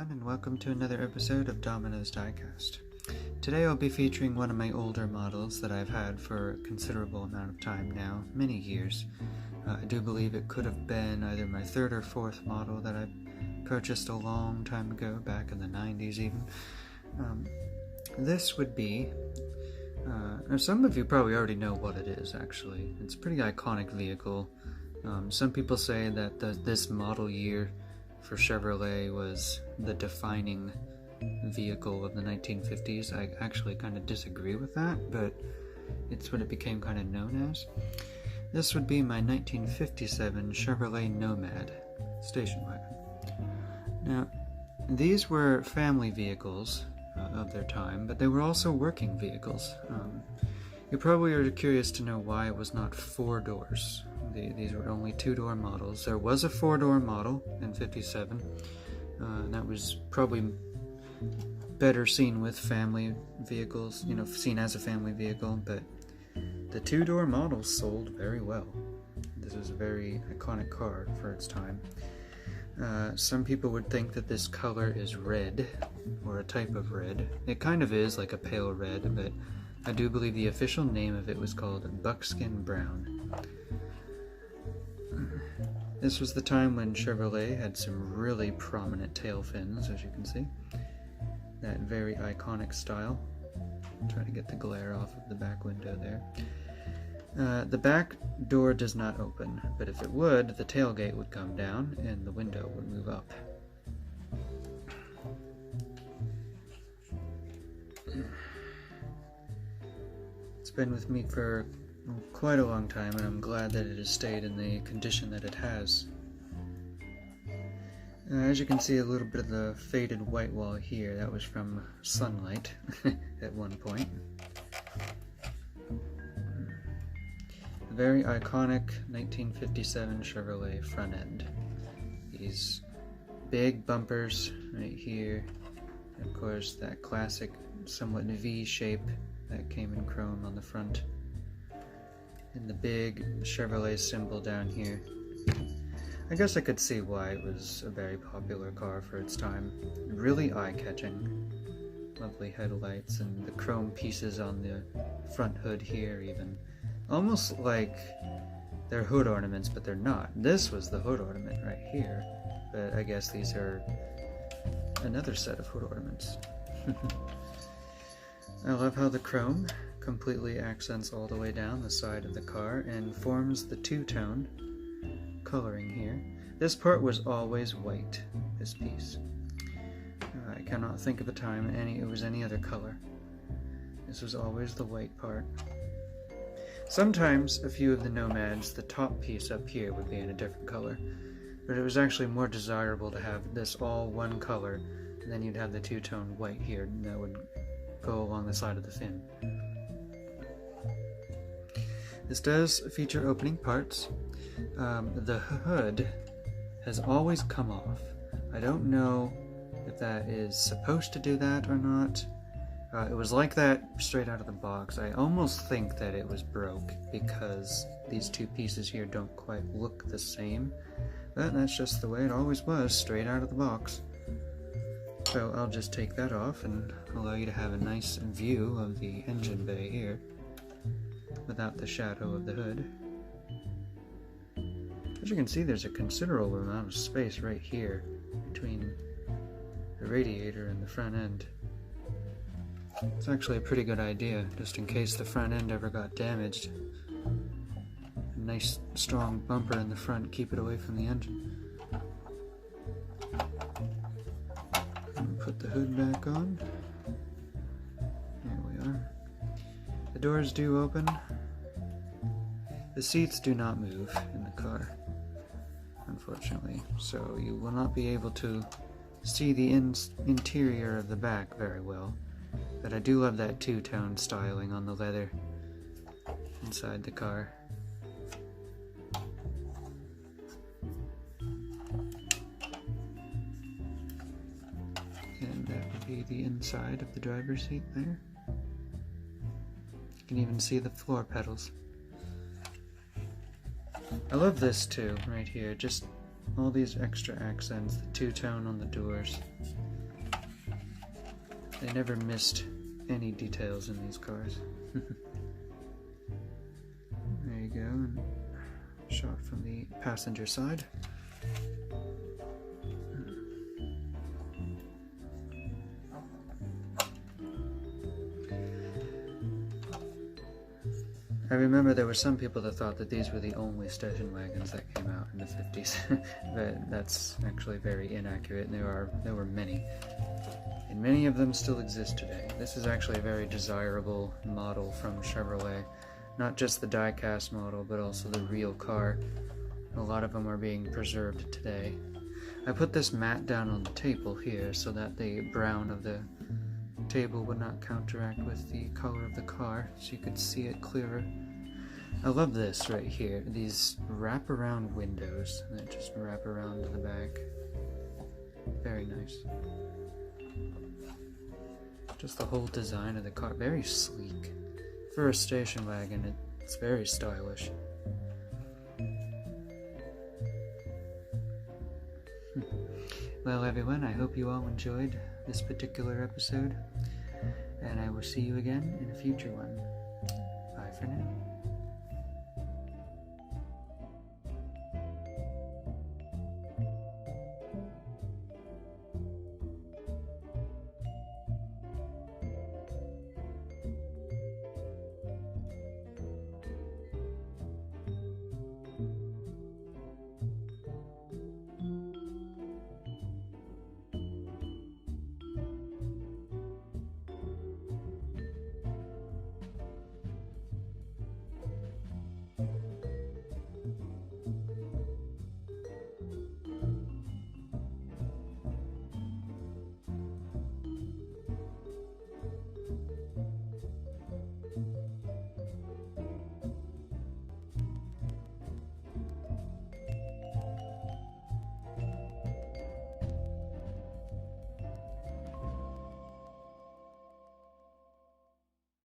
everyone, and welcome to another episode of Domino's Diecast. Today I'll be featuring one of my older models that I've had for a considerable amount of time now, many years. I do believe it could have been either my third or fourth model that I purchased a long time ago, back in the 90s even. This would be, some of you probably already know what it is actually. It's a pretty iconic vehicle. Some people say that this model year for Chevrolet was the defining vehicle of the 1950s. I actually kind of disagree with that, but it's what it became kind of known as. This would be my 1957 Chevrolet Nomad station wagon. Now, these were family vehicles of their time, but they were also working vehicles. You probably are curious to know why it was not four doors. These were only two-door models. There was a four-door model in 57, and that was probably better seen with family vehicles, seen as a family vehicle, but the two-door models sold very well. This is a very iconic car for its time. Some people would think that this color is red, or a type of red. It kind of is, like a pale red, but I do believe the official name of it was called buckskin brown. This was the time when Chevrolet had some really prominent tail fins, as you can see. That very iconic style. Try to get the glare off of the back window there. The back door does not open, but if it would, the tailgate would come down and the window would move up. It's been with me for quite a long time, and I'm glad that it has stayed in the condition that it has. As you can see, a little bit of the faded white wall here, that was from sunlight at one point. A very iconic 1957 Chevrolet front end. These big bumpers right here, of course that classic somewhat V shape that came in chrome on the front, and the big Chevrolet symbol down here. I guess I could see why it was a very popular car for its time. Really eye-catching. Lovely headlights and the chrome pieces on the front hood here even. Almost like they're hood ornaments, but they're not. This was the hood ornament right here, but I guess these are another set of hood ornaments. I love how the chrome completely accents all the way down the side of the car and forms the two-tone coloring here. This part was always white, this piece. I cannot think of a time it was any other color. This was always the white part. Sometimes a few of the Nomads, the top piece up here would be in a different color, but it was actually more desirable to have this all one color, and then you'd have the two-tone white here that would go along the side of the fin. This does feature opening parts. The hood has always come off. I don't know if that is supposed to do that or not. It was like that straight out of the box. I almost think that it was broke because these two pieces here don't quite look the same. But that's just the way it always was, straight out of the box. So I'll just take that off and allow you to have a nice view of the engine bay here, without the shadow of the hood. As you can see, there's a considerable amount of space right here between the radiator and the front end. It's actually a pretty good idea, just in case the front end ever got damaged. A nice strong bumper in the front, keep it away from the engine. Put the hood back on. There we are. The doors do open. The seats do not move in the car, unfortunately, so you will not be able to see the interior of the back very well, but I do love that two-tone styling on the leather inside the car. And that would be the inside of the driver's seat there. You can even see the floor pedals. I love this too, right here, just all these extra accents, the two-tone on the doors. They never missed any details in these cars. There you go, and shot from the passenger side. I remember there were some people that thought that these were the only station wagons that came out in the 50s, but that's actually very inaccurate, and there were many. And many of them still exist today. This is actually a very desirable model from Chevrolet. Not just the die-cast model, but also the real car. A lot of them are being preserved today. I put this mat down on the table here so that the brown of the table would not counteract with the color of the car, so you could see it clearer. I love this right here, these wrap-around windows that just wrap around to the back. Very nice. Just the whole design of the car, very sleek. For a station wagon, it's very stylish. Well, everyone, I hope you all enjoyed this particular episode, and I will see you again in a future one. Bye for now.